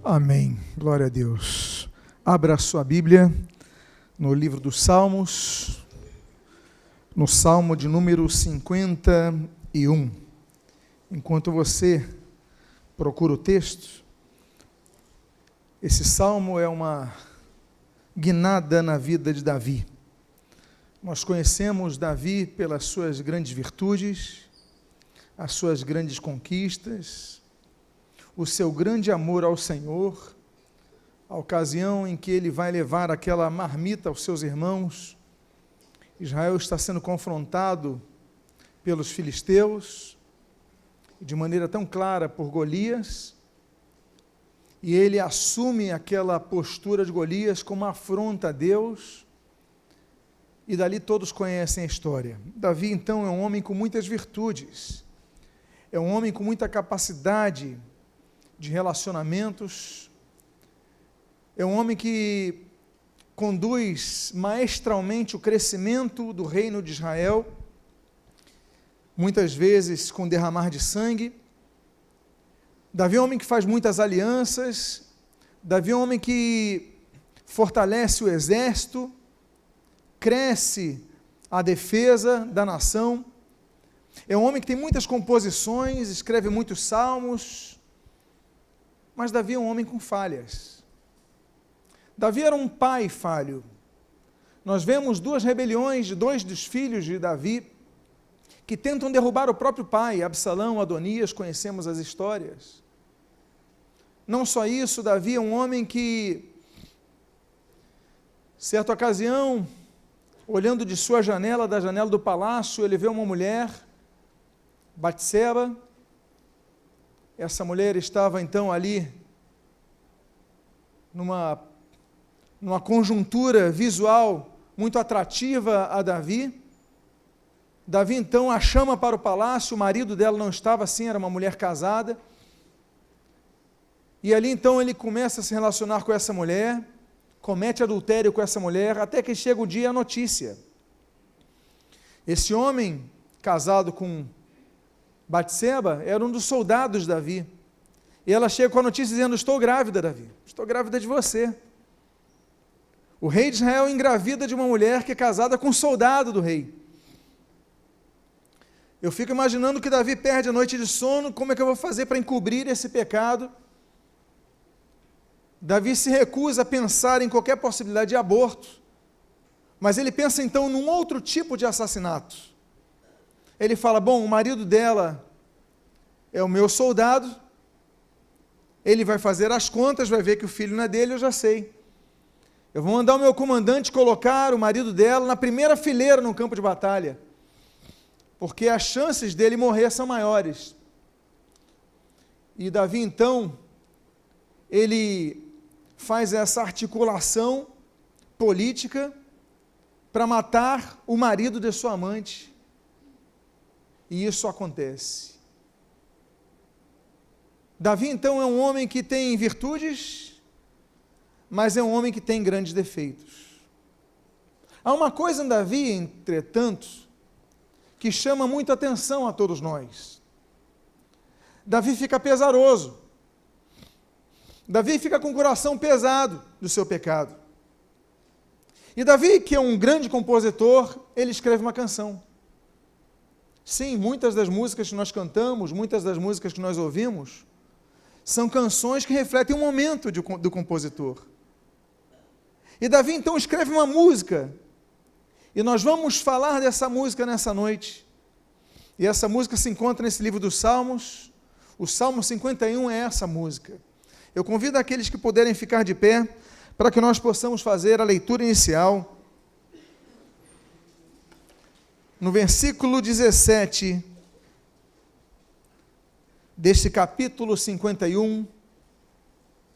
Amém. Glória a Deus. Abra a sua Bíblia no livro dos Salmos, no Salmo de número 51. Enquanto você procura o texto, esse salmo é uma guinada na vida de Davi. Nós conhecemos Davi pelas suas grandes virtudes, as suas grandes conquistas, o seu grande amor ao Senhor, a ocasião em que ele vai levar aquela marmita aos seus irmãos. Israel está sendo confrontado pelos filisteus, de maneira tão clara por Golias, e ele assume aquela postura de Golias como uma afronta a Deus, e dali todos conhecem a história. Davi, então, é um homem com muitas virtudes, é um homem com muita capacidade de relacionamentos, é um homem que conduz maestralmente o crescimento do reino de Israel, muitas vezes com derramar de sangue. Davi é um homem que faz muitas alianças, Davi é um homem que fortalece o exército, cresce a defesa da nação, é um homem que tem muitas composições, escreve muitos salmos, mas Davi é um homem com falhas. Davi era um pai falho. Nós vemos duas rebeliões de dois dos filhos de Davi, que tentam derrubar o próprio pai, Absalão, Adonias, conhecemos as histórias. Não só isso, Davi é um homem que, certa ocasião, olhando de sua janela, da janela do palácio, ele vê uma mulher, Batseba. Essa mulher estava então ali, numa conjuntura visual muito atrativa a Davi. Davi então a chama para o palácio, o marido dela não estava assim, era uma mulher casada. E ali então ele começa a se relacionar com essa mulher, comete adultério com essa mulher, até que chega o dia a notícia. Esse homem, casado com Batseba, era um dos soldados de Davi, e ela chega com a notícia dizendo: estou grávida, Davi, estou grávida de você. O rei de Israel engravida de uma mulher que é casada com um soldado do rei. Eu fico imaginando que Davi perde a noite de sono, como é que eu vou fazer para encobrir esse pecado? Davi se recusa a pensar em qualquer possibilidade de aborto, mas ele pensa então num outro tipo de assassinato. Ele fala: bom, o marido dela é o meu soldado, ele vai fazer as contas, vai ver que o filho não é dele, eu já sei. Eu vou mandar o meu comandante colocar o marido dela na primeira fileira no campo de batalha, porque as chances dele morrer são maiores. E Davi, então, ele faz essa articulação política para matar o marido de sua amante. E isso acontece. Davi, então, é um homem que tem virtudes, mas é um homem que tem grandes defeitos. Há uma coisa em Davi, entretanto, que chama muito atenção a todos nós. Davi fica pesaroso. Davi fica com o coração pesado do seu pecado. E Davi, que é um grande compositor, ele escreve uma canção. Sim, muitas das músicas que nós cantamos, muitas das músicas que nós ouvimos, são canções que refletem um momento do compositor. E Davi então escreve uma música, e nós vamos falar dessa música nessa noite. E essa música se encontra nesse livro dos Salmos. O Salmo 51 é essa música. Eu convido aqueles que puderem ficar de pé, para que nós possamos fazer a leitura inicial. No versículo 17, deste capítulo 51,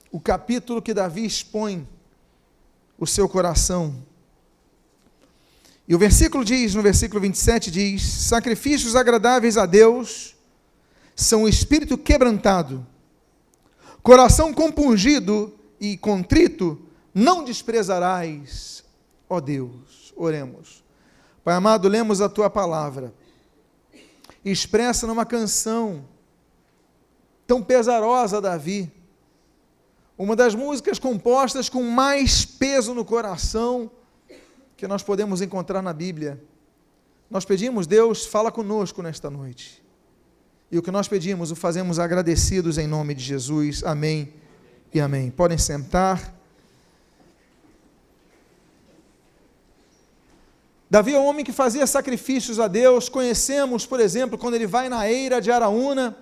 o capítulo que Davi expõe o seu coração. E o versículo diz, no versículo 27, diz: sacrifícios agradáveis a Deus são o espírito quebrantado, coração compungido e contrito não desprezarás, ó Deus. Oremos. Pai amado, lemos a Tua palavra, expressa numa canção tão pesarosa, Davi, uma das músicas compostas com mais peso no coração que nós podemos encontrar na Bíblia. Nós pedimos, Deus, fala conosco nesta noite. E o que nós pedimos, o fazemos agradecidos em nome de Jesus. Amém e amém. Podem sentar. Davi é um homem que fazia sacrifícios a Deus. Conhecemos, por exemplo, quando ele vai na eira de Araúna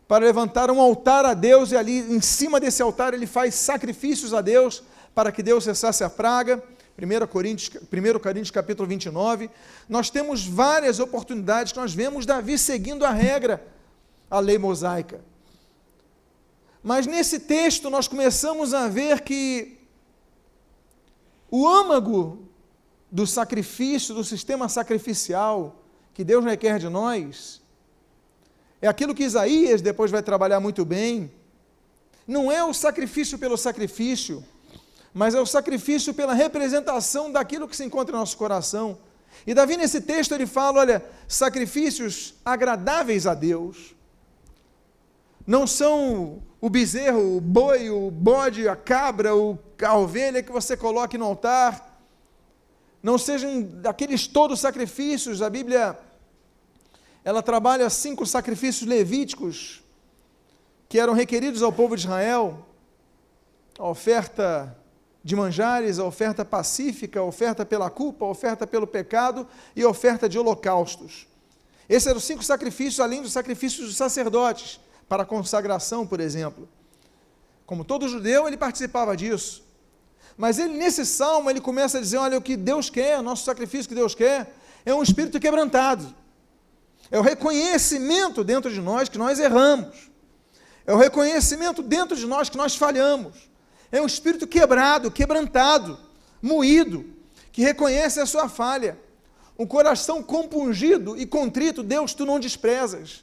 para levantar um altar a Deus, e ali em cima desse altar ele faz sacrifícios a Deus para que Deus cessasse a praga. 1 Coríntios capítulo 29, nós temos várias oportunidades que nós vemos Davi seguindo a regra, a lei mosaica. Mas nesse texto nós começamos a ver que o âmago do sacrifício, do sistema sacrificial que Deus requer de nós, é aquilo que Isaías depois vai trabalhar muito bem. Não é o sacrifício pelo sacrifício, mas é o sacrifício pela representação daquilo que se encontra em nosso coração. E Davi nesse texto ele fala, olha, sacrifícios agradáveis a Deus, não são o bezerro, o boi, o bode, a cabra, a ovelha que você coloque no altar, não sejam aqueles todos sacrifícios. A Bíblia, ela trabalha 5 sacrifícios levíticos, que eram requeridos ao povo de Israel, a oferta de manjares, a oferta pacífica, a oferta pela culpa, a oferta pelo pecado e a oferta de holocaustos. Esses eram 5 sacrifícios, além dos sacrifícios dos sacerdotes, para a consagração, por exemplo. Como todo judeu, ele participava disso. Mas ele, nesse salmo, ele começa a dizer, olha, o que Deus quer, o nosso sacrifício que Deus quer, é um espírito quebrantado. É o reconhecimento dentro de nós que nós erramos. É o reconhecimento dentro de nós que nós falhamos. É um espírito quebrado, quebrantado, moído, que reconhece a sua falha. Um coração compungido e contrito, Deus, tu não desprezas.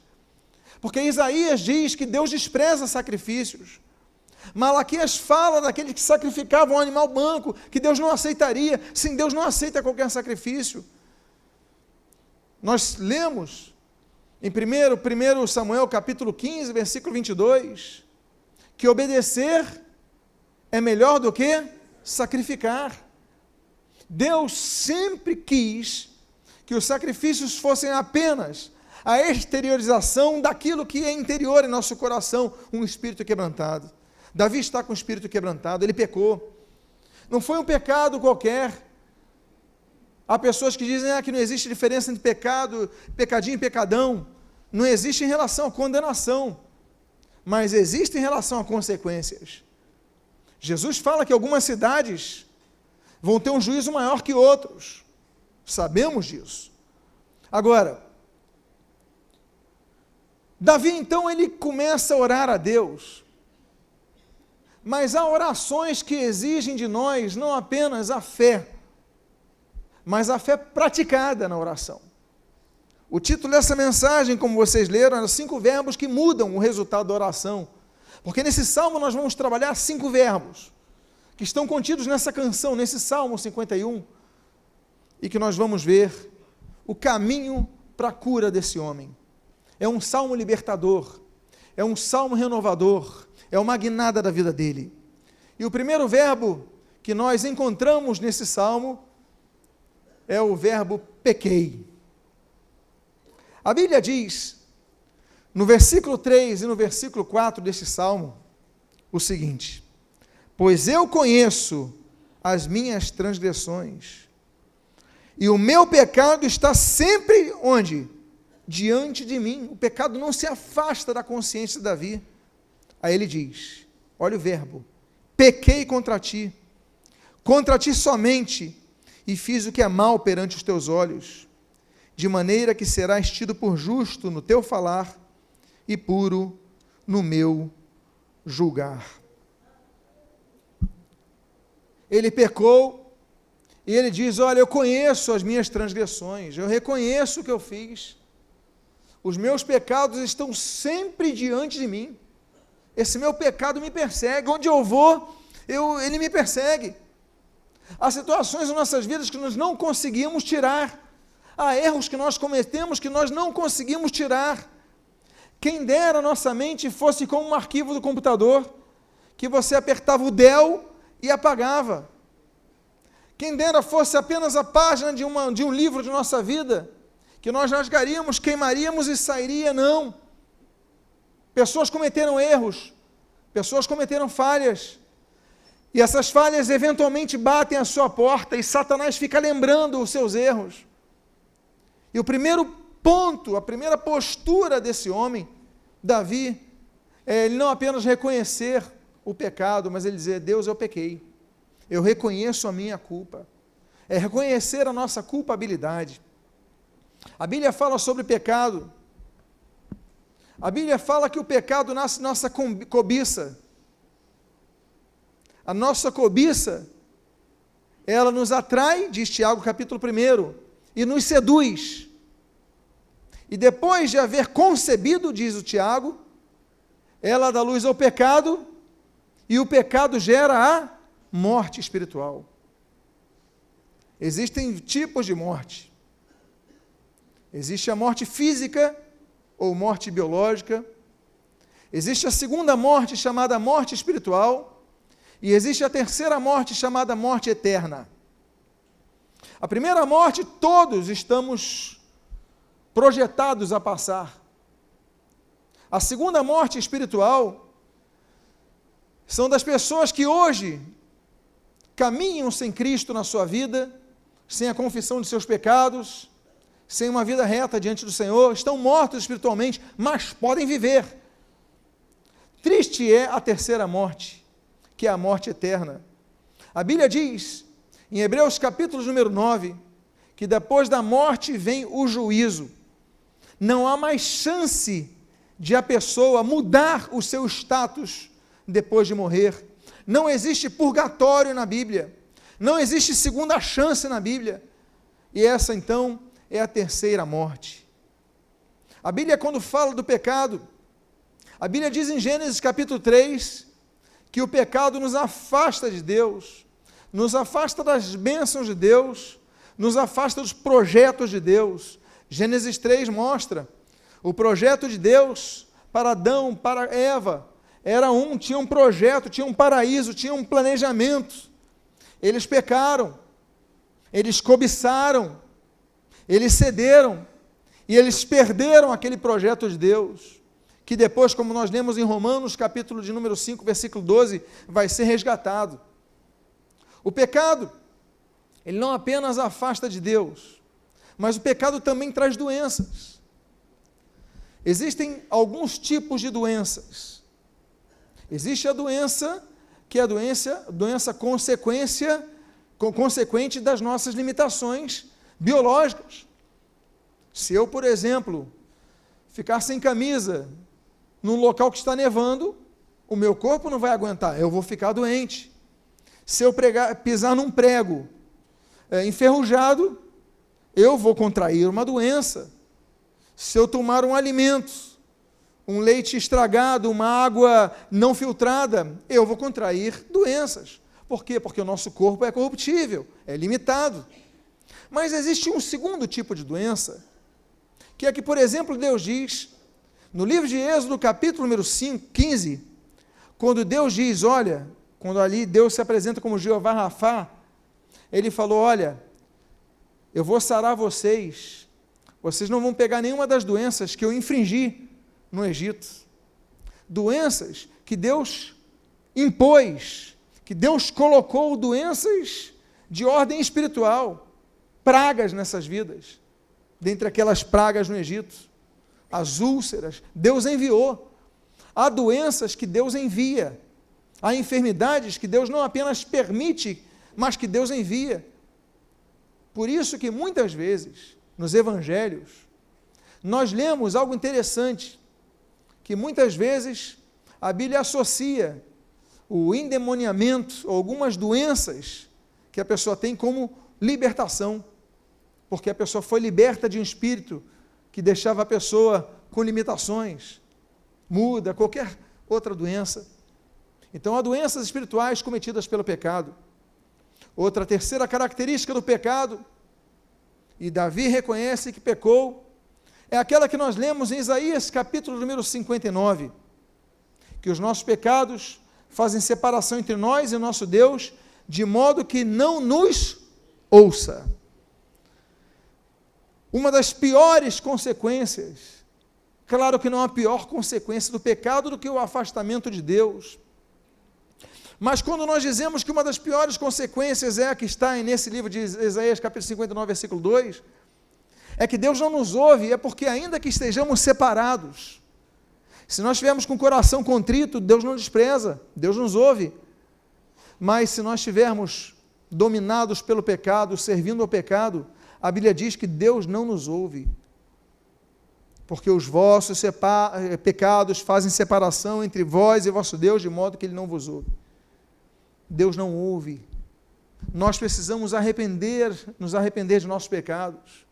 Porque Isaías diz que Deus despreza sacrifícios. Malaquias fala daqueles que sacrificavam um animal manco, que Deus não aceitaria. Sim, Deus não aceita qualquer sacrifício. Nós lemos em 1 Samuel capítulo 15, versículo 22, que obedecer é melhor do que sacrificar. Deus sempre quis que os sacrifícios fossem apenas a exteriorização daquilo que é interior em nosso coração, um espírito quebrantado. Davi está com o espírito quebrantado, ele pecou. Não foi um pecado qualquer. Há pessoas que dizem que não existe diferença entre pecado, pecadinho e pecadão. Não existe em relação à condenação, mas existe em relação a consequências. Jesus fala que algumas cidades vão ter um juízo maior que outros. Sabemos disso. Agora, Davi então ele começa a orar a Deus, mas há orações que exigem de nós não apenas a fé, mas a fé praticada na oração. O título dessa mensagem, como vocês leram, eram 5 verbos que mudam o resultado da oração. Porque nesse salmo nós vamos trabalhar 5 verbos que estão contidos nessa canção, nesse Salmo 51, e que nós vamos ver o caminho para a cura desse homem. É um salmo libertador, é um salmo renovador, é uma guinada da vida dele. E o primeiro verbo que nós encontramos nesse salmo é o verbo pequei. A Bíblia diz, no versículo 3 e no versículo 4 deste salmo, o seguinte: pois eu conheço as minhas transgressões, e o meu pecado está sempre onde? Diante de mim. O pecado não se afasta da consciência de Davi. Aí ele diz, olha o verbo, pequei contra ti somente, e fiz o que é mal perante os teus olhos, de maneira que serás tido por justo no teu falar, e puro no meu julgar. Ele pecou, e ele diz, olha, eu conheço as minhas transgressões, eu reconheço o que eu fiz, os meus pecados estão sempre diante de mim, esse meu pecado me persegue, onde eu vou, ele me persegue. Há situações em nossas vidas que nós não conseguimos tirar, há erros que nós cometemos que nós não conseguimos tirar. Quem dera a nossa mente fosse como um arquivo do computador, que você apertava o del e apagava. Quem dera fosse apenas a página de um livro de nossa vida, que nós rasgaríamos, queimaríamos e sairia, não. Pessoas cometeram erros, pessoas cometeram falhas, e essas falhas eventualmente batem à sua porta, e Satanás fica lembrando os seus erros. E o primeiro ponto, a primeira postura desse homem, Davi, é ele não apenas reconhecer o pecado, mas ele dizer: Deus, eu pequei, eu reconheço a minha culpa. É reconhecer a nossa culpabilidade. A Bíblia fala sobre pecado. A Bíblia fala que o pecado nasce nossa cobiça. A nossa cobiça, ela nos atrai, diz Tiago capítulo 1, e nos seduz. E depois de haver concebido, diz o Tiago, ela dá luz ao pecado, e o pecado gera a morte espiritual. Existem tipos de morte. Existe a morte física, ou morte biológica. Existe a segunda morte, chamada morte espiritual. E existe a terceira morte, chamada morte eterna. A primeira morte, todos estamos projetados a passar. A segunda morte espiritual são das pessoas que hoje caminham sem Cristo na sua vida, sem a confissão de seus pecados, sem uma vida reta diante do Senhor, estão mortos espiritualmente, mas podem viver. Triste é a terceira morte, que é a morte eterna. A Bíblia diz, em Hebreus capítulo número 9, que depois da morte vem o juízo. Não há mais chance de a pessoa mudar o seu status depois de morrer. Não existe purgatório na Bíblia. Não existe segunda chance na Bíblia. E essa, então, é a terceira morte. A Bíblia, quando fala do pecado, a Bíblia diz em Gênesis capítulo 3, que o pecado nos afasta de Deus, nos afasta das bênçãos de Deus, nos afasta dos projetos de Deus. Gênesis 3 mostra o projeto de Deus para Adão, para Eva. Tinha um projeto, tinha um paraíso, tinha um planejamento. Eles pecaram, eles cobiçaram, eles cederam, e eles perderam aquele projeto de Deus, que depois, como nós lemos em Romanos, capítulo de número 5, versículo 12, vai ser resgatado. O pecado, ele não apenas afasta de Deus, mas o pecado também traz doenças. Existem alguns tipos de doenças. Existe a doença, que é a doença consequente das nossas limitações biológicas. Se eu, por exemplo, ficar sem camisa num local que está nevando, o meu corpo não vai aguentar, eu vou ficar doente. Se eu pisar num prego enferrujado, eu vou contrair uma doença. Se eu tomar um alimento, um leite estragado, uma água não filtrada, eu vou contrair doenças. Por quê? Porque o nosso corpo é corruptível, é limitado. Mas existe um segundo tipo de doença, que é que, por exemplo, Deus diz, no livro de Êxodo, capítulo número 15, quando Deus diz, olha, quando ali Deus se apresenta como Jeová Rafá, ele falou, olha, eu vou sarar vocês não vão pegar nenhuma das doenças que eu infringi no Egito. Doenças que Deus impôs, que Deus colocou, doenças de ordem espiritual, pragas nessas vidas. Dentre aquelas pragas no Egito, as úlceras, Deus enviou. Há doenças que Deus envia. Há enfermidades que Deus não apenas permite, mas que Deus envia. Por isso que muitas vezes, nos evangelhos, nós lemos algo interessante, que muitas vezes a Bíblia associa o endemoniamento, ou algumas doenças que a pessoa tem, como libertação, porque a pessoa foi liberta de um espírito que deixava a pessoa com limitações, muda, qualquer outra doença. Então, há doenças espirituais cometidas pelo pecado. Outra terceira característica do pecado, e Davi reconhece que pecou, é aquela que nós lemos em Isaías, capítulo número 59, que os nossos pecados fazem separação entre nós e nosso Deus, de modo que não nos ouça. Uma das piores consequências, claro que não há pior consequência do pecado do que o afastamento de Deus, mas quando nós dizemos que uma das piores consequências é a que está nesse livro de Isaías, capítulo 59, versículo 2, é que Deus não nos ouve, é porque ainda que estejamos separados, se nós estivermos com o coração contrito, Deus não despreza, Deus nos ouve, mas se nós estivermos dominados pelo pecado, servindo ao pecado, a Bíblia diz que Deus não nos ouve, porque os vossos pecados fazem separação entre vós e vosso Deus, de modo que Ele não vos ouve. Deus não ouve. Nós precisamos nos arrepender de nossos pecados,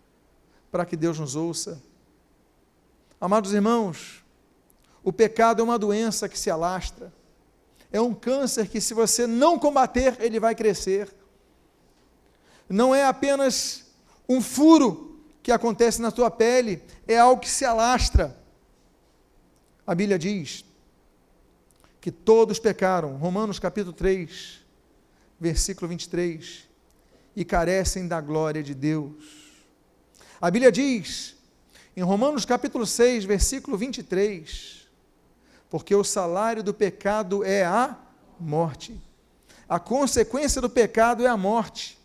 para que Deus nos ouça. Amados irmãos, o pecado é uma doença que se alastra, é um câncer que, se você não combater, ele vai crescer. Não é apenas um furo que acontece na tua pele, é algo que se alastra. A Bíblia diz que todos pecaram, Romanos capítulo 3, versículo 23, e carecem da glória de Deus. A Bíblia diz, em Romanos capítulo 6, versículo 23, porque o salário do pecado é a morte. A consequência do pecado é a morte.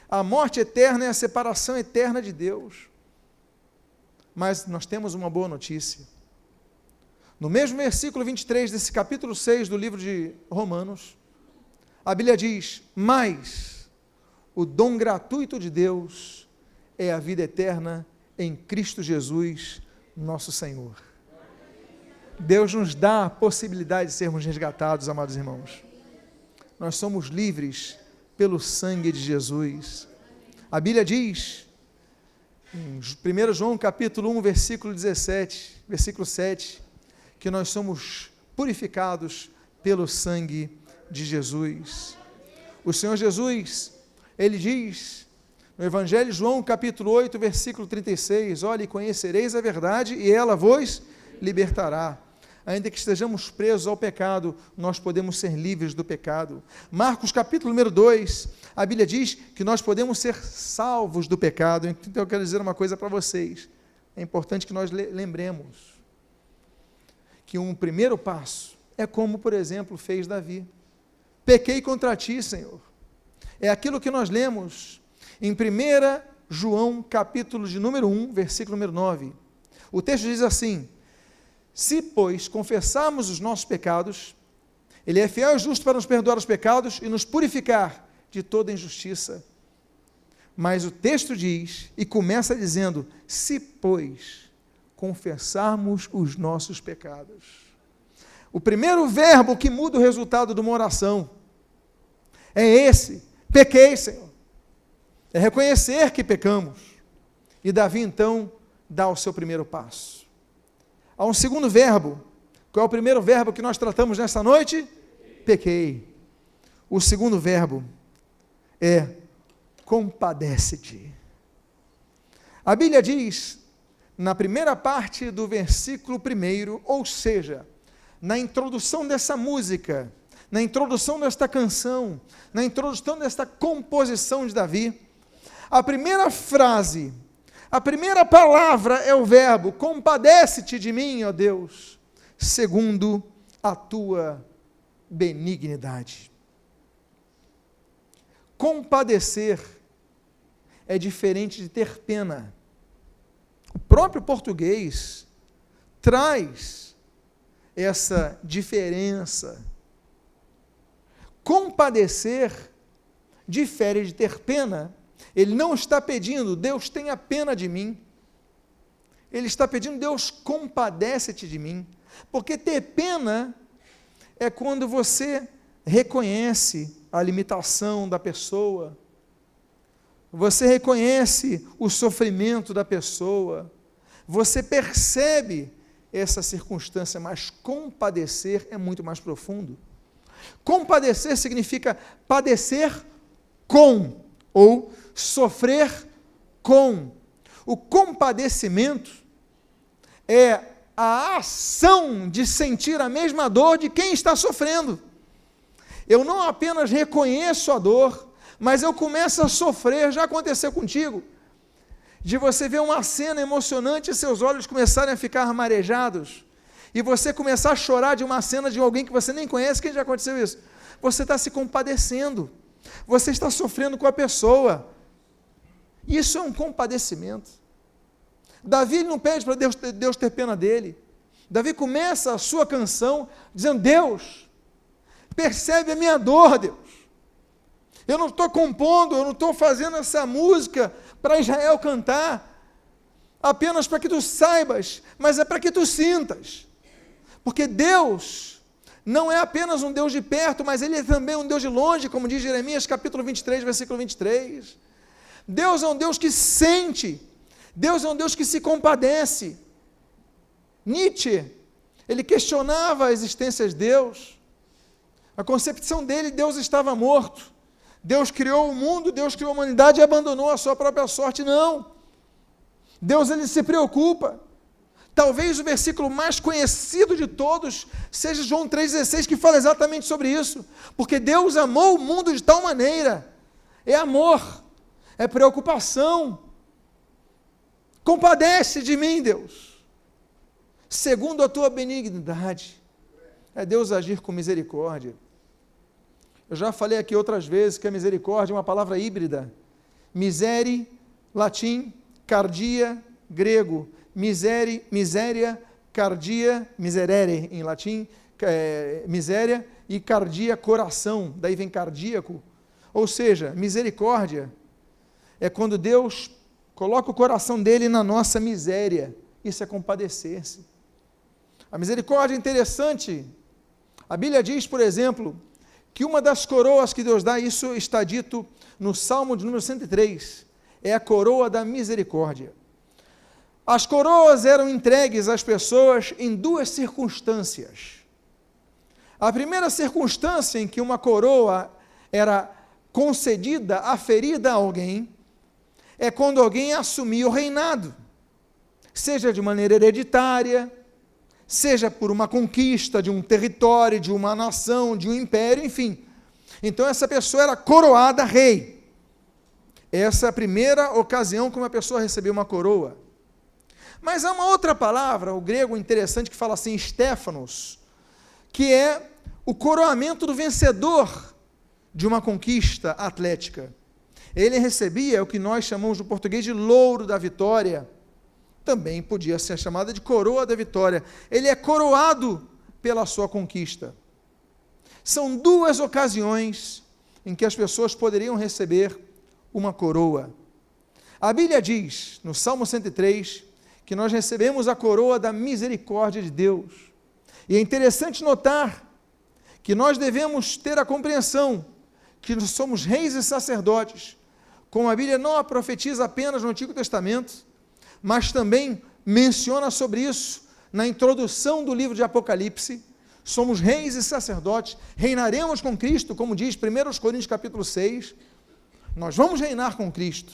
A morte eterna é a separação eterna de Deus. Mas nós temos uma boa notícia. No mesmo versículo 23 desse capítulo 6 do livro de Romanos, a Bíblia diz, mas o dom gratuito de Deus é a vida eterna em Cristo Jesus, nosso Senhor. Deus nos dá a possibilidade de sermos resgatados, amados irmãos. Nós somos livres pelo sangue de Jesus. A Bíblia diz, em 1 João capítulo 1, versículo 17, versículo 7, que nós somos purificados pelo sangue de Jesus. O Senhor Jesus, Ele diz, no Evangelho de João capítulo 8, versículo 36, olha, e conhecereis a verdade, e ela vos libertará. Ainda que estejamos presos ao pecado, nós podemos ser livres do pecado. Marcos capítulo número 2, a Bíblia diz que nós podemos ser salvos do pecado. Então eu quero dizer uma coisa para vocês, é importante que nós lembremos, que um primeiro passo é como, por exemplo, fez Davi. Pequei contra ti, Senhor. É aquilo que nós lemos em 1 João capítulo de número 1, versículo número 9. O texto diz assim, se, pois, confessarmos os nossos pecados, Ele é fiel e justo para nos perdoar os pecados e nos purificar de toda injustiça. Mas o texto diz, e começa dizendo, se, pois, confessarmos os nossos pecados. O primeiro verbo que muda o resultado de uma oração é esse, pequei, Senhor. É reconhecer que pecamos. E Davi, então, dá o seu primeiro passo. Há um segundo verbo. Qual é o primeiro verbo que nós tratamos nesta noite? Pequei. O segundo verbo é compadece-te. A Bíblia diz, na primeira parte do versículo 1, ou seja, na introdução dessa música, na introdução desta canção, na introdução desta composição de Davi, a primeira frase, a primeira palavra é o verbo, compadece-te de mim, ó Deus, segundo a tua benignidade. Compadecer é diferente de ter pena. O próprio português traz essa diferença. Compadecer difere de ter pena. Ele não está pedindo, Deus tenha pena de mim. Ele está pedindo, Deus compadece-te de mim. Porque ter pena é quando você reconhece a limitação da pessoa, você reconhece o sofrimento da pessoa, você percebe essa circunstância, mas compadecer é muito mais profundo. Compadecer significa padecer com, ou sofrer com. O compadecimento é a ação de sentir a mesma dor de quem está sofrendo. eu não apenas reconheço a dor, mas eu começo a sofrer. Já aconteceu contigo? De você ver uma cena emocionante e seus olhos começarem a ficar marejados, e você começar a chorar de uma cena de alguém que você nem conhece. Quem já aconteceu isso? Você está se compadecendo, você está sofrendo com a pessoa. Isso é um compadecimento. Davi não pede para Deus ter pena dele. Davi começa a sua canção dizendo: Deus, percebe a minha dor, Deus. Eu não estou compondo, eu não estou fazendo essa música para Israel cantar, apenas para que tu saibas, mas é para que tu sintas. Porque Deus não é apenas um Deus de perto, mas Ele é também um Deus de longe, como diz Jeremias capítulo 23, versículo 23. Deus é um Deus que sente, Deus é um Deus que se compadece. Nietzsche, ele questionava a existência de Deus. A concepção dele, Deus estava morto. Deus criou o mundo, Deus criou a humanidade e abandonou a sua própria sorte. Não. Deus, ele se preocupa. Talvez o versículo mais conhecido de todos seja João 3,16, que fala exatamente sobre isso. Porque Deus amou o mundo de tal maneira. É amor, é preocupação. Compadece de mim, Deus, segundo a tua benignidade. É Deus agir com misericórdia. Eu já falei aqui outras vezes que a misericórdia é uma palavra híbrida. Misere, latim, cardia, grego. Miséria, cardia, miserere, em latim, miséria, e cardia, coração, daí vem cardíaco. Ou seja, misericórdia é quando Deus coloca o coração dele na nossa miséria. Isso é compadecer-se. A misericórdia é interessante. A Bíblia diz, por exemplo, que uma das coroas que Deus dá, isso está dito no Salmo de número 103, é a coroa da misericórdia. As coroas eram entregues às pessoas em duas circunstâncias. A primeira circunstância em que uma coroa era concedida, aferida a alguém, é quando alguém assumia o reinado, seja de maneira hereditária, seja por uma conquista de um território, de uma nação, de um império, enfim. Então essa pessoa era coroada rei. Essa é a primeira ocasião que uma pessoa recebeu uma coroa. Mas há uma outra palavra, o grego interessante, que fala assim, Stéfanos, que é o coroamento do vencedor de uma conquista atlética. Ele recebia o que nós chamamos no português de louro da vitória. Também podia ser chamada de coroa da vitória. Ele é coroado pela sua conquista. São duas ocasiões em que as pessoas poderiam receber uma coroa. A Bíblia diz, no Salmo 103, que nós recebemos a coroa da misericórdia de Deus. E é interessante notar que nós devemos ter a compreensão que nós somos reis e sacerdotes, como a Bíblia não a profetiza apenas no Antigo Testamento, mas também menciona sobre isso na introdução do livro de Apocalipse. Somos reis e sacerdotes, reinaremos com Cristo, como diz 1 Coríntios capítulo 6, nós vamos reinar com Cristo.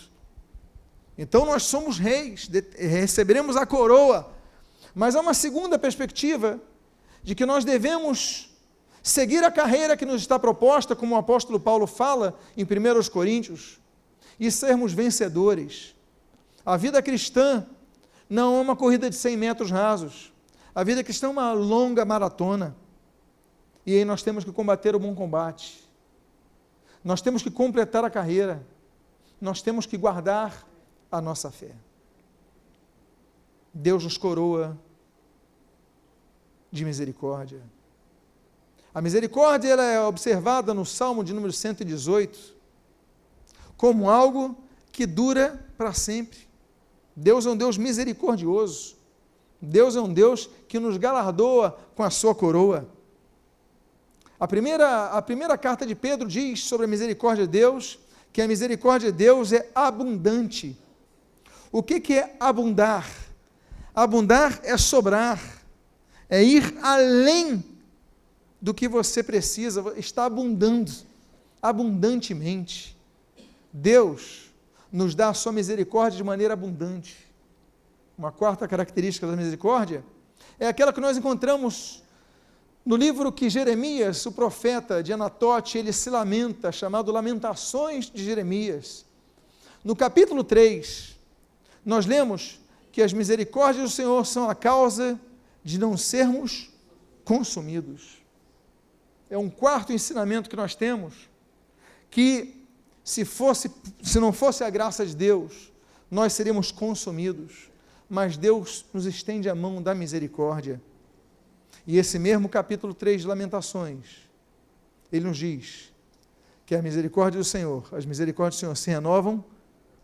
Então nós somos reis, receberemos a coroa, mas há uma segunda perspectiva, de que nós devemos seguir a carreira que nos está proposta, como o apóstolo Paulo fala em 1 Coríntios, e sermos vencedores. A vida cristã não é uma corrida de 100 metros rasos. A vida cristã é uma longa maratona. E aí nós temos que combater o bom combate. Nós temos que completar a carreira. Nós temos que guardar a nossa fé. Deus nos coroa de misericórdia. A misericórdia ela é observada no Salmo de número 118 como algo que dura para sempre. Deus é um Deus misericordioso. Deus é um Deus que nos galardoa com a sua coroa. A primeira carta de Pedro diz sobre a misericórdia de Deus, que a misericórdia de Deus é abundante. O que é abundar? Abundar é sobrar, é ir além do que você precisa, está abundando, abundantemente. Deus nos dá a sua misericórdia de maneira abundante. Uma quarta característica da misericórdia é aquela que nós encontramos No livro que Jeremias, o profeta de Anatote, ele se lamenta, chamado Lamentações de Jeremias. No capítulo 3, nós lemos que as misericórdias do Senhor são a causa de não sermos consumidos. É um quarto ensinamento que nós temos, que se não fosse a graça de Deus, nós seríamos consumidos, mas Deus nos estende a mão da misericórdia. E esse mesmo capítulo 3 de Lamentações, ele nos diz que a misericórdia do Senhor, as misericórdias do Senhor se renovam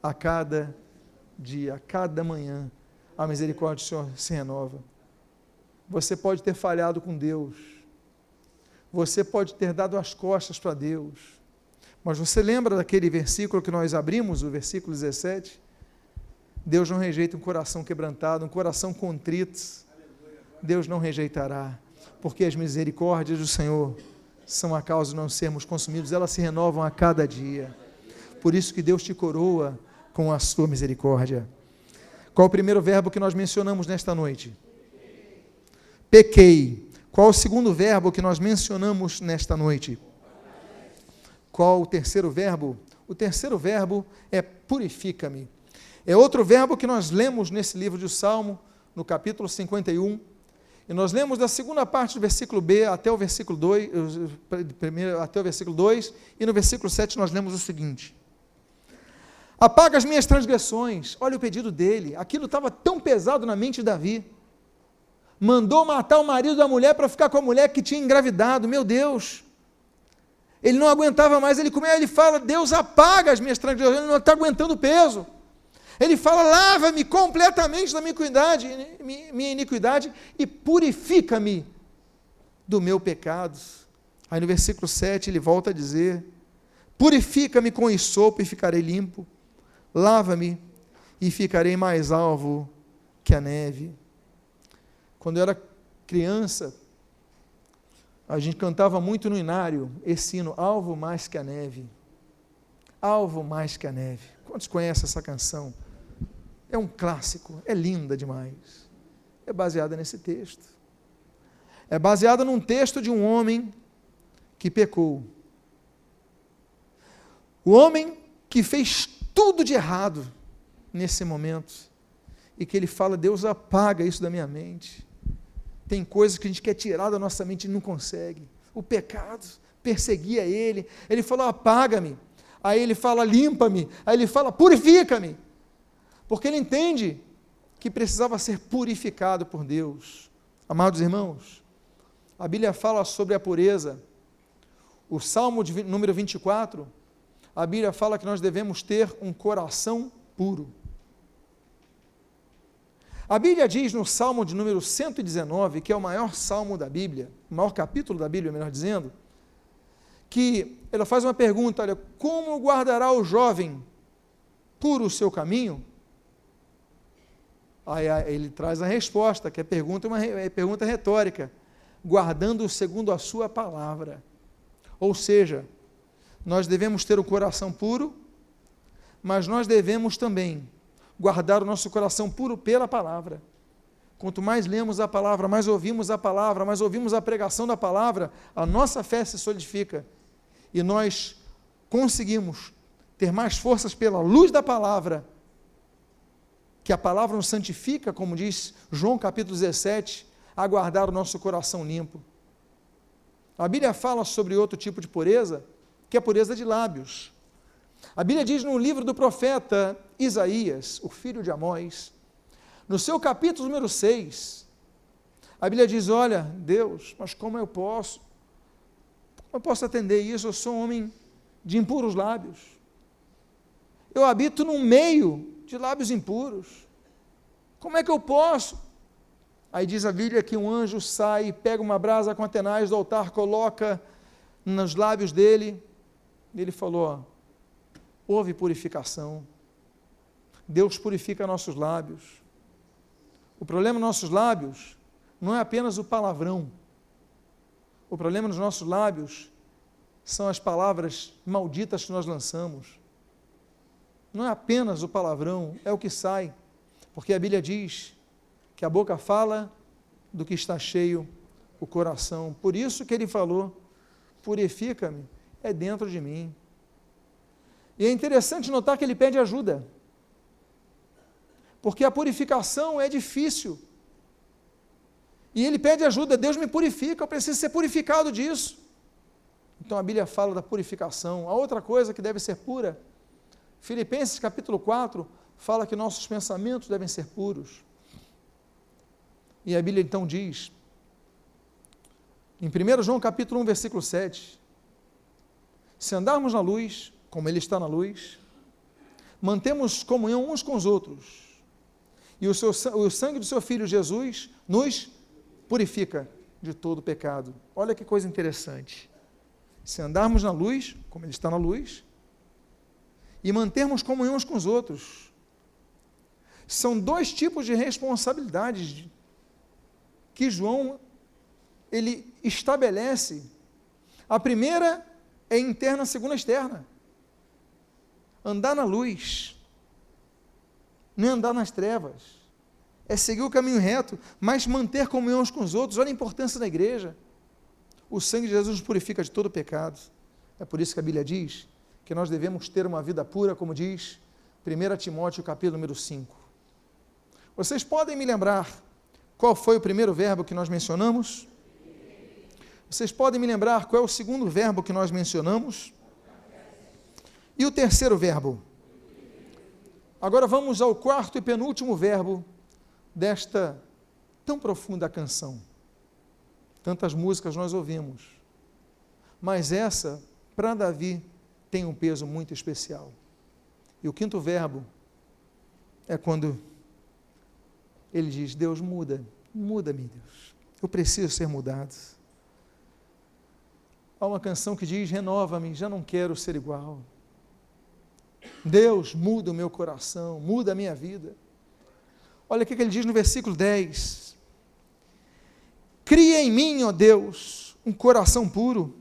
a cada dia, a cada manhã, a misericórdia do Senhor se renova. Você pode ter falhado com Deus, você pode ter dado as costas para Deus, mas você lembra daquele versículo que nós abrimos, o versículo 17? Deus não rejeita um coração quebrantado, um coração contrito, Deus não rejeitará, porque as misericórdias do Senhor são a causa de não sermos consumidos, elas se renovam a cada dia. Por isso que Deus te coroa com a sua misericórdia. Qual o primeiro verbo que nós mencionamos nesta noite? Pequei. Qual o segundo verbo que nós mencionamos nesta noite? Qual o terceiro verbo? O terceiro verbo é purifica-me. É outro verbo que nós lemos nesse livro de Salmo, no capítulo 51, e nós lemos da segunda parte do versículo B até o versículo 2, até o versículo 2, e no versículo 7 nós lemos o seguinte: apaga as minhas transgressões. Olha o pedido dele, aquilo estava tão pesado na mente de Davi, mandou matar o marido da mulher para ficar com a mulher que tinha engravidado. Meu Deus, ele não aguentava mais, ele fala, Deus apaga as minhas transgressões, ele não está aguentando o peso. Ele fala, lava-me completamente da minha iniquidade e purifica-me do meu pecado. Aí no versículo 7 ele volta a dizer, purifica-me com hisopo e ficarei limpo, lava-me e ficarei mais alvo que a neve. Quando eu era criança, a gente cantava muito no inário esse hino, alvo mais que a neve, alvo mais que a neve. Quantos conhecem essa canção? É um clássico, é linda demais. É baseada nesse texto. É baseada num texto de um homem que pecou. O homem que fez tudo de errado nesse momento. E que ele fala, Deus apaga isso da minha mente. Tem coisas que a gente quer tirar da nossa mente e não consegue. O pecado perseguia ele. Ele falou, apaga-me. Aí ele fala, limpa-me. Aí ele fala, purifica-me. Porque ele entende que precisava ser purificado por Deus. Amados irmãos, a Bíblia fala sobre a pureza. O Salmo número 24, a Bíblia fala que nós devemos ter um coração puro. A Bíblia diz no Salmo de número 119, que é o maior salmo da Bíblia, o maior capítulo da Bíblia, melhor dizendo, que ela faz uma pergunta, olha, como guardará o jovem puro o seu caminho? Aí ele traz a resposta, que é pergunta retórica, guardando segundo a sua palavra. Ou seja, nós devemos ter o coração puro, mas nós devemos também guardar o nosso coração puro pela palavra. Quanto mais lemos a palavra, mais ouvimos a palavra, mais ouvimos a pregação da palavra, a nossa fé se solidifica e nós conseguimos ter mais forças pela luz da palavra, que a palavra nos santifica, como diz João capítulo 17, a guardar o nosso coração limpo. A Bíblia fala sobre outro tipo de pureza, que é a pureza de lábios. A Bíblia diz no livro do profeta Isaías, o filho de Amós, no seu capítulo número 6, a Bíblia diz, olha, Deus, mas como eu posso atender isso? Eu sou um homem de impuros lábios. Eu habito num meio de lábios impuros. Como é que eu posso? Aí diz a Bíblia que um anjo sai, pega uma brasa com tenaz do altar, coloca nos lábios dele, e ele falou, houve purificação. Deus purifica nossos lábios. O problema nos nossos lábios não é apenas o palavrão. O problema nos nossos lábios são as palavras malditas que nós lançamos. Não é apenas o palavrão, é o que sai, porque a Bíblia diz que a boca fala do que está cheio o coração. Por isso que ele falou, purifica-me, é dentro de mim. E é interessante notar que ele pede ajuda, porque a purificação é difícil. E ele pede ajuda, Deus me purifica, eu preciso ser purificado disso. Então a Bíblia fala da purificação. A outra coisa que deve ser pura, Filipenses capítulo 4, fala que nossos pensamentos devem ser puros. E a Bíblia então diz, em 1 João capítulo 1, versículo 7, se andarmos na luz, como Ele está na luz, mantemos comunhão uns com os outros, e o sangue do seu Filho Jesus nos purifica de todo pecado. Olha que coisa interessante. Se andarmos na luz, como Ele está na luz, e mantermos comunhão uns com os outros, são dois tipos de responsabilidades que João ele estabelece. A primeira é interna, a segunda é externa. Andar na luz, não é andar nas trevas, é seguir o caminho reto, mas manter comunhão uns com os outros. Olha a importância da igreja. O sangue de Jesus nos purifica de todo pecado. É por isso que a Bíblia diz que nós devemos ter uma vida pura, como diz 1 Timóteo capítulo número 5. Vocês podem me lembrar qual foi o primeiro verbo que nós mencionamos? Vocês podem me lembrar qual é o segundo verbo que nós mencionamos? E o terceiro verbo? Agora vamos ao quarto e penúltimo verbo desta tão profunda canção. Tantas músicas nós ouvimos, mas essa, para Davi, tem um peso muito especial. E o quinto verbo é quando ele diz, Deus muda-me, Deus, eu preciso ser mudado. Há uma canção que diz, renova-me, já não quero ser igual. Deus, muda o meu coração, muda a minha vida. Olha o que ele diz no versículo 10. Cria em mim, ó Deus, um coração puro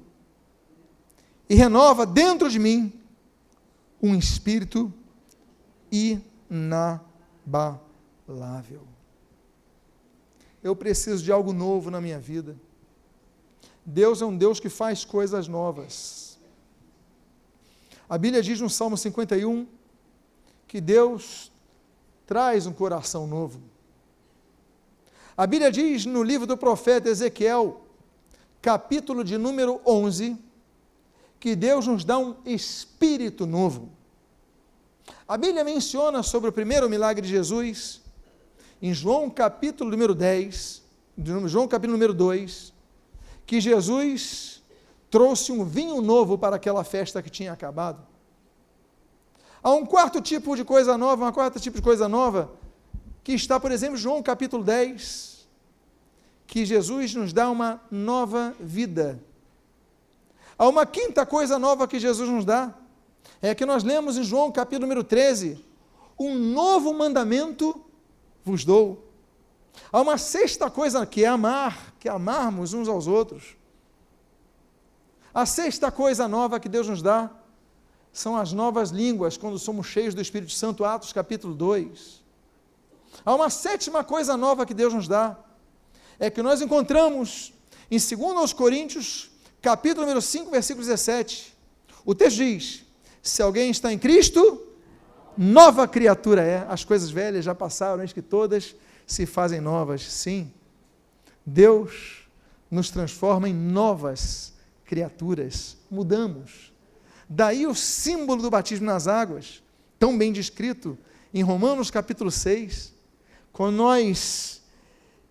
e renova dentro de mim um espírito inabalável. Eu preciso de algo novo na minha vida. Deus é um Deus que faz coisas novas. A Bíblia diz no Salmo 51 que Deus traz um coração novo. A Bíblia diz no livro do profeta Ezequiel, capítulo de número 11, que Deus nos dá um espírito novo. A Bíblia menciona sobre o primeiro milagre de Jesus, em João capítulo número 10, João capítulo número 2, que Jesus trouxe um vinho novo para aquela festa que tinha acabado. Há um quarto tipo de coisa nova, uma quarta tipo de coisa nova, que está, por exemplo, João capítulo 10, que Jesus nos dá uma nova vida. Há uma quinta coisa nova que Jesus nos dá, é que nós lemos em João capítulo número 13, um novo mandamento vos dou. Há uma sexta coisa que é amar, que é amarmos uns aos outros. A sexta coisa nova que Deus nos dá são as novas línguas, quando somos cheios do Espírito Santo, Atos capítulo 2. Há uma sétima coisa nova que Deus nos dá, é que nós encontramos em 2 Coríntios, capítulo número 5, versículo 17. O texto diz, se alguém está em Cristo, nova criatura é, as coisas velhas já passaram, eis que todas se fazem novas. Sim, Deus nos transforma em novas criaturas, mudamos. Daí o símbolo do batismo nas águas, tão bem descrito em Romanos capítulo 6, quando nós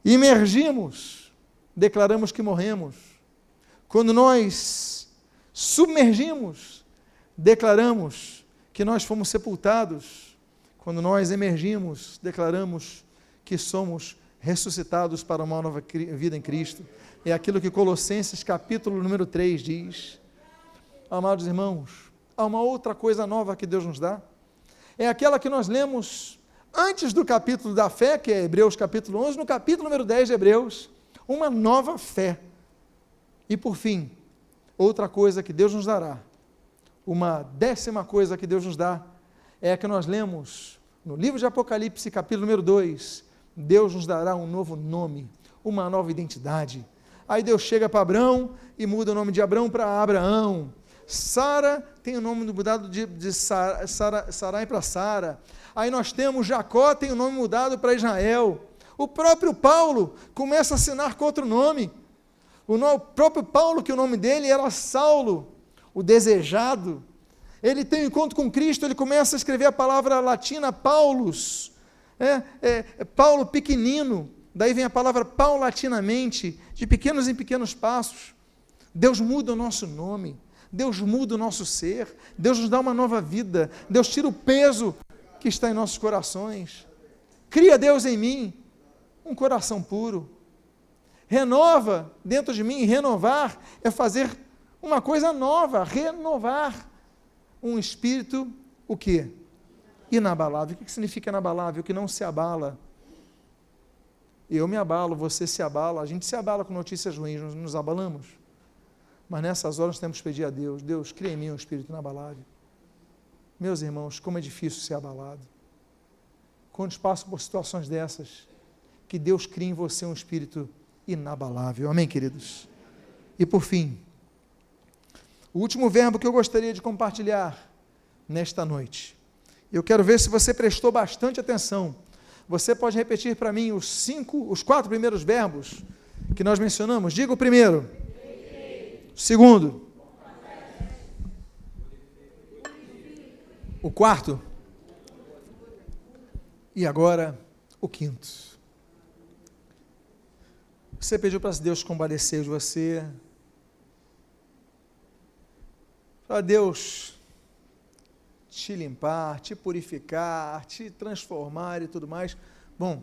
imergimos, declaramos que morremos. Quando nós submergimos, declaramos que nós fomos sepultados. Quando nós emergimos, declaramos que somos ressuscitados para uma nova vida em Cristo. É aquilo que Colossenses capítulo número 3 diz. Amados irmãos, há uma outra coisa nova que Deus nos dá. É aquela que nós lemos antes do capítulo da fé, que é Hebreus capítulo 11, no capítulo número 10 de Hebreus, uma nova fé. E por fim, outra coisa que Deus nos dará, uma 10ª coisa que Deus nos dá, é a que nós lemos no livro de Apocalipse, capítulo número 2, Deus nos dará um novo nome, uma nova identidade. Aí Deus chega para Abrão e muda o nome de Abrão para Abraão. Sara tem o nome mudado de Sarai para Sara. Aí nós temos Jacó, tem o nome mudado para Israel. O próprio Paulo começa a assinar com outro nome. O próprio Paulo, que o nome dele era Saulo, o desejado. Ele tem um encontro com Cristo, ele começa a escrever a palavra latina Paulus, Paulo pequenino, daí vem a palavra paulatinamente, de pequenos em pequenos passos. Deus muda o nosso nome, Deus muda o nosso ser, Deus nos dá uma nova vida, Deus tira o peso que está em nossos corações. Cria Deus em mim um coração puro, renova dentro de mim. Renovar é fazer uma coisa nova, renovar um espírito, o quê? Inabalável. O que significa inabalável? Que não se abala. Eu me abalo, você se abala, a gente se abala com notícias ruins, nós nos abalamos. Mas nessas horas temos que pedir a Deus, Deus, cria em mim um espírito inabalável. Meus irmãos, como é difícil ser abalado. Quando passam por situações dessas, que Deus crie em você um espírito inabalável. Amém, queridos? E por fim, o último verbo que eu gostaria de compartilhar nesta noite. Eu quero ver se você prestou bastante atenção. Você pode repetir para mim os 4 primeiros verbos que nós mencionamos. Diga o primeiro. O segundo. O quarto. E agora, o quinto. Você pediu para Deus compadecer de você. Para Deus te limpar, te purificar, te transformar e tudo mais. Bom,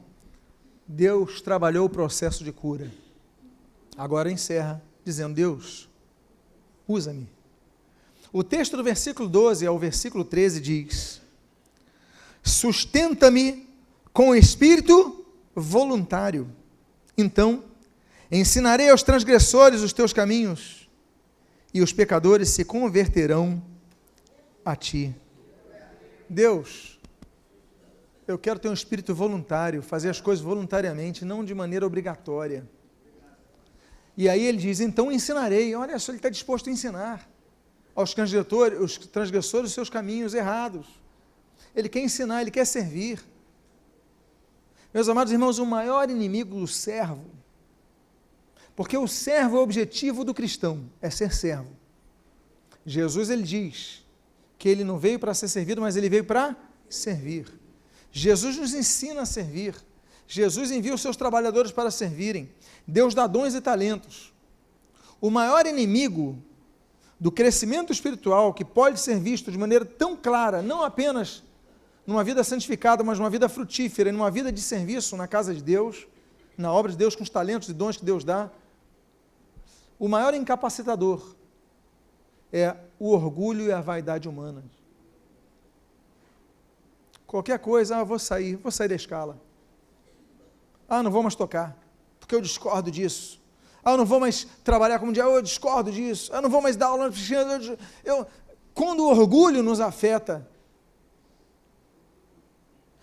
Deus trabalhou o processo de cura. Agora encerra dizendo, Deus, usa-me. O texto do versículo 12 ao versículo 13 diz, sustenta-me com espírito voluntário. Então, ensinarei aos transgressores os teus caminhos, e os pecadores se converterão a ti. Deus, eu quero ter um espírito voluntário, fazer as coisas voluntariamente, não de maneira obrigatória. E aí ele diz, então ensinarei. Olha só, ele está disposto a ensinar aos transgressores os seus caminhos errados. Ele quer ensinar, ele quer servir. Meus amados irmãos, o maior inimigo do servo, porque o servo é o objetivo do cristão, é ser servo. Jesus, ele diz que ele não veio para ser servido, mas ele veio para servir. Jesus nos ensina a servir. Jesus envia os seus trabalhadores para servirem. Deus dá dons e talentos. O maior inimigo do crescimento espiritual, que pode ser visto de maneira tão clara, não apenas numa vida santificada, mas numa vida frutífera, numa vida de serviço na casa de Deus, na obra de Deus, com os talentos e dons que Deus dá, o maior incapacitador é o orgulho e a vaidade humana. Qualquer coisa, vou sair da escala. Não vou mais tocar, porque eu discordo disso. Eu não vou mais trabalhar como diabo, eu discordo disso. Eu não vou mais dar aula. Quando o orgulho nos afeta,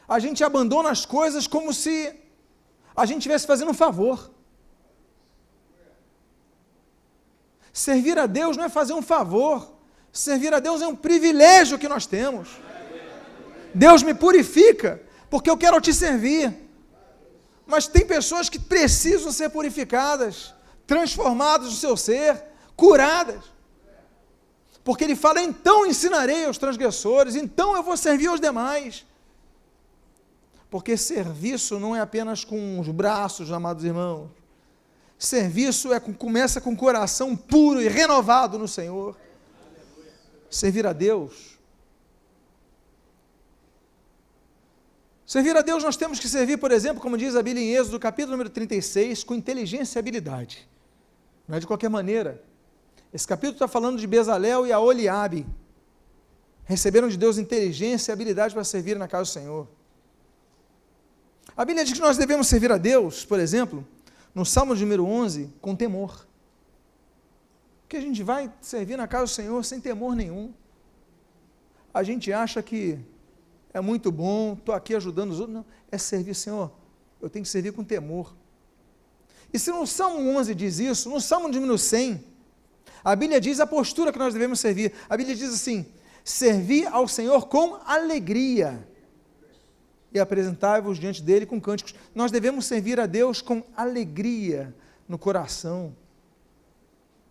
a gente abandona as coisas como se a gente estivesse fazendo um favor. Servir a Deus não é fazer um favor. Servir a Deus é um privilégio que nós temos. Deus me purifica, porque eu quero te servir. Mas tem pessoas que precisam ser purificadas, transformadas no seu ser, curadas. Porque ele fala, então ensinarei aos transgressores, então eu vou servir aos demais. Porque serviço não é apenas com os braços, amados irmãos. Serviço começa com o coração puro e renovado no Senhor. Servir a Deus. Servir a Deus, nós temos que servir, por exemplo, como diz a Bíblia em Êxodo, capítulo número 36, com inteligência e habilidade. Não é de qualquer maneira. Esse capítulo está falando de Bezalel e Aholiabe. Receberam de Deus inteligência e habilidade para servir na casa do Senhor. A Bíblia diz que nós devemos servir a Deus, por exemplo, no Salmo número 11, com temor. Porque a gente vai servir na casa do Senhor sem temor nenhum. A gente acha que é muito bom, estou aqui ajudando os outros. Não, é servir, Senhor, eu tenho que servir com temor. E se no Salmo 11 diz isso, no Salmo de número 100, a Bíblia diz a postura que nós devemos servir. A Bíblia diz assim: servir ao Senhor com alegria e apresentai-vos diante dele com cânticos. Nós devemos servir a Deus com alegria no coração.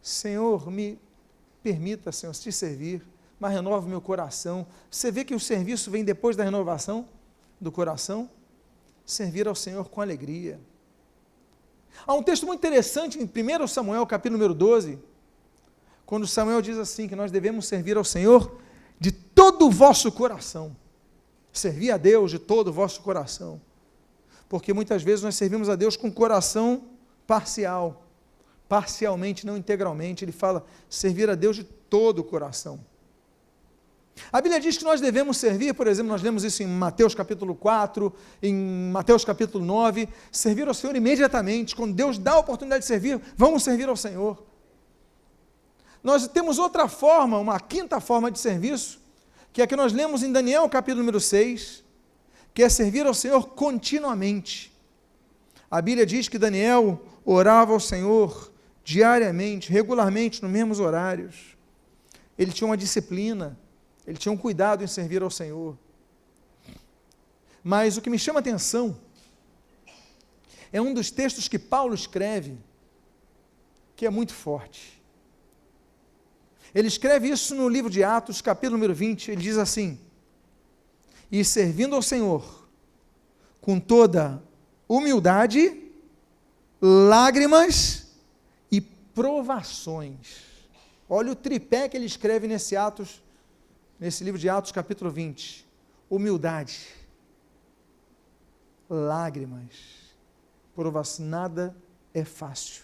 Senhor, me permita, Senhor, te servir, mas renova o meu coração. Você vê que o serviço vem depois da renovação do coração? Servir ao Senhor com alegria. Há um texto muito interessante em 1 Samuel, capítulo número 12, quando Samuel diz assim, que nós devemos servir ao Senhor de todo o vosso coração. Servir a Deus de todo o vosso coração. Porque muitas vezes nós servimos a Deus com coração parcial, parcialmente, não integralmente. Ele fala, servir a Deus de todo o coração. A Bíblia diz que nós devemos servir, por exemplo, nós lemos isso em Mateus capítulo 4, em Mateus capítulo 9, servir ao Senhor imediatamente. Quando Deus dá a oportunidade de servir, vamos servir ao Senhor. Nós temos outra forma, uma quinta forma de serviço, que é a que nós lemos em Daniel capítulo número 6, que é servir ao Senhor continuamente. A Bíblia diz que Daniel orava ao Senhor diariamente, regularmente, nos mesmos horários. Ele tinha uma disciplina, ele tinha um cuidado em servir ao Senhor. Mas o que me chama a atenção é um dos textos que Paulo escreve, que é muito forte. Ele escreve isso no livro de Atos, capítulo número 20, ele diz assim: e servindo ao Senhor com toda humildade, lágrimas e provações. Olha o tripé que ele escreve nesse livro de Atos, capítulo 20. Humildade, lágrimas, provação. Nada é fácil.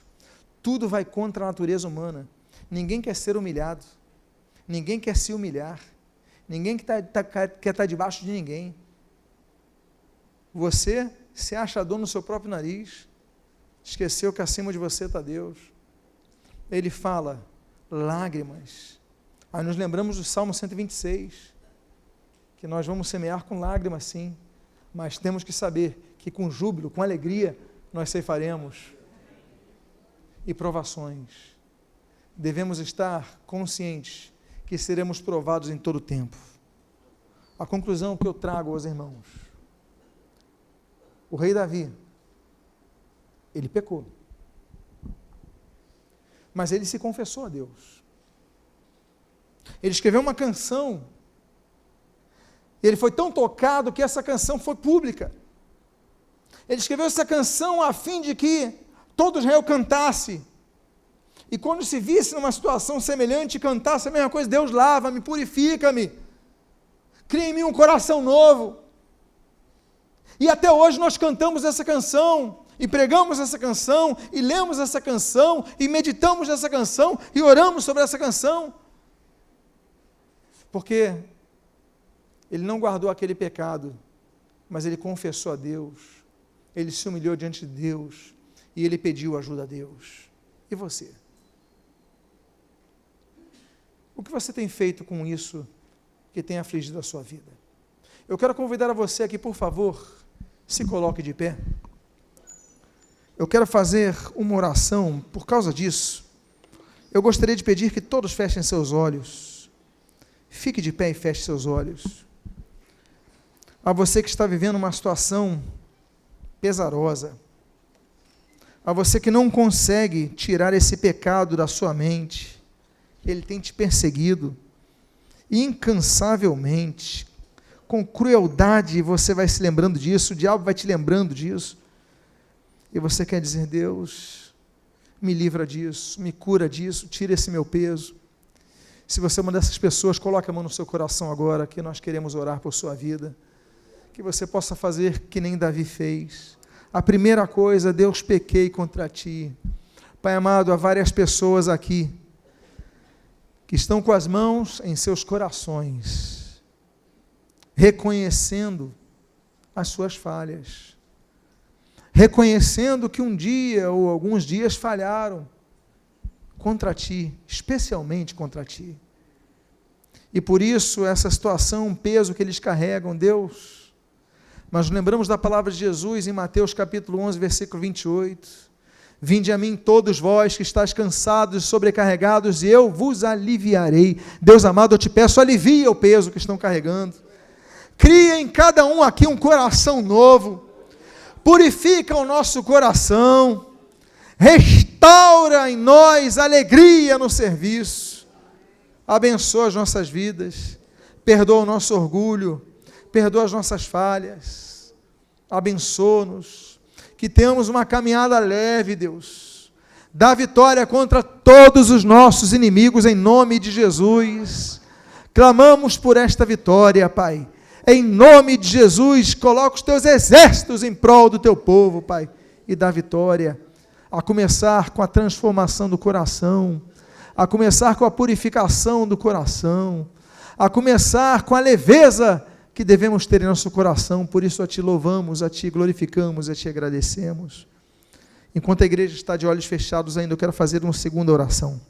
Tudo vai contra a natureza humana. Ninguém quer ser humilhado. Ninguém quer se humilhar. Ninguém quer estar debaixo de ninguém. Você se acha dono no seu próprio nariz. Esqueceu que acima de você está Deus. Ele fala, lágrimas. Aí nos lembramos do Salmo 126, que nós vamos semear com lágrimas sim, mas temos que saber que com júbilo, com alegria, nós ceifaremos. E provações. Devemos estar conscientes que seremos provados em todo o tempo. A conclusão que eu trago aos irmãos: o rei Davi, ele pecou, mas ele se confessou a Deus. Ele escreveu uma canção, ele foi tão tocado que essa canção foi pública. Ele escreveu essa canção a fim de que todo Israel cantasse, e quando se visse numa situação semelhante, cantasse a mesma coisa: Deus, lava-me, purifica-me, cria em mim um coração novo. E até hoje nós cantamos essa canção, e pregamos essa canção, e lemos essa canção, e meditamos nessa canção, e oramos sobre essa canção, porque ele não guardou aquele pecado, mas ele confessou a Deus, ele se humilhou diante de Deus, e ele pediu ajuda a Deus. E você? O que você tem feito com isso que tem afligido a sua vida? Eu quero convidar a você aqui, por favor, se coloque de pé. Eu quero fazer uma oração por causa disso. Eu gostaria de pedir que todos fechem seus olhos. Fique de pé e feche seus olhos. A você que está vivendo uma situação pesarosa, a você que não consegue tirar esse pecado da sua mente, ele tem te perseguido incansavelmente, com crueldade, você vai se lembrando disso, o diabo vai te lembrando disso, e você quer dizer: Deus, me livra disso, me cura disso, tira esse meu peso. Se você é uma dessas pessoas, coloque a mão no seu coração agora, que nós queremos orar por sua vida, que você possa fazer que nem Davi fez. A primeira coisa: Deus, pequei contra ti. Pai amado, há várias pessoas aqui que estão com as mãos em seus corações, reconhecendo as suas falhas, reconhecendo que um dia ou alguns dias falharam contra ti, especialmente contra ti. E por isso essa situação, um peso que eles carregam, Deus. Mas lembramos da palavra de Jesus em Mateus capítulo 11, versículo 28. Vinde a mim todos vós que estáis cansados e sobrecarregados, e eu vos aliviarei. Deus amado, eu te peço, alivia o peso que estão carregando. Cria em cada um aqui um coração novo. Purifica o nosso coração. Restaura em nós alegria no serviço. Abençoa as nossas vidas. Perdoa o nosso orgulho. Perdoa as nossas falhas. Abençoa-nos. Que tenhamos uma caminhada leve, Deus. Dá vitória contra todos os nossos inimigos, em nome de Jesus. Clamamos por esta vitória, Pai. Em nome de Jesus, coloca os teus exércitos em prol do teu povo, Pai. E dá vitória. A começar com a transformação do coração. A começar com a purificação do coração. A começar com a leveza que devemos ter em nosso coração. Por isso a Ti louvamos, a Ti glorificamos, a Ti agradecemos. Enquanto a igreja está de olhos fechados ainda, eu quero fazer uma segunda oração.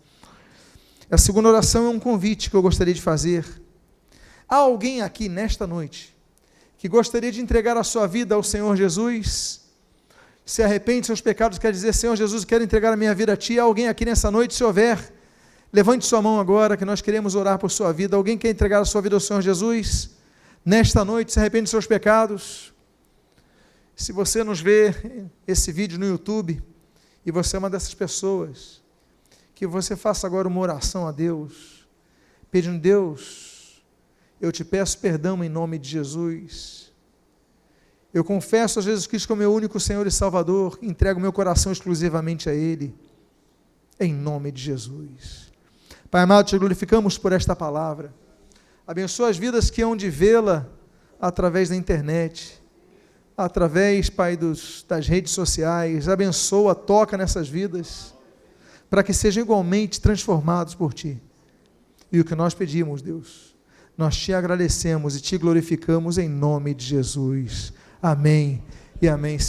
A segunda oração é um convite que eu gostaria de fazer. Há alguém aqui nesta noite que gostaria de entregar a sua vida ao Senhor Jesus? Se arrepende de seus pecados, quer dizer, Senhor Jesus, quero entregar a minha vida a Ti. Há alguém aqui nessa noite? Se houver, levante sua mão agora, que nós queremos orar por sua vida. Alguém quer entregar a sua vida ao Senhor Jesus? Nesta noite, se arrepende de seus pecados. Se você nos vê esse vídeo no YouTube, e você é uma dessas pessoas, que você faça agora uma oração a Deus, pedindo: Deus, eu te peço perdão em nome de Jesus. Eu confesso a Jesus Cristo como meu único Senhor e Salvador, entrego meu coração exclusivamente a Ele, em nome de Jesus. Pai amado, te glorificamos por esta palavra. Abençoa as vidas que hão de vê-la através da internet, através, Pai, das redes sociais. Abençoa, toca nessas vidas, para que sejam igualmente transformados por Ti. E o que nós pedimos, Deus, nós Te agradecemos e Te glorificamos em nome de Jesus. Amém e amém.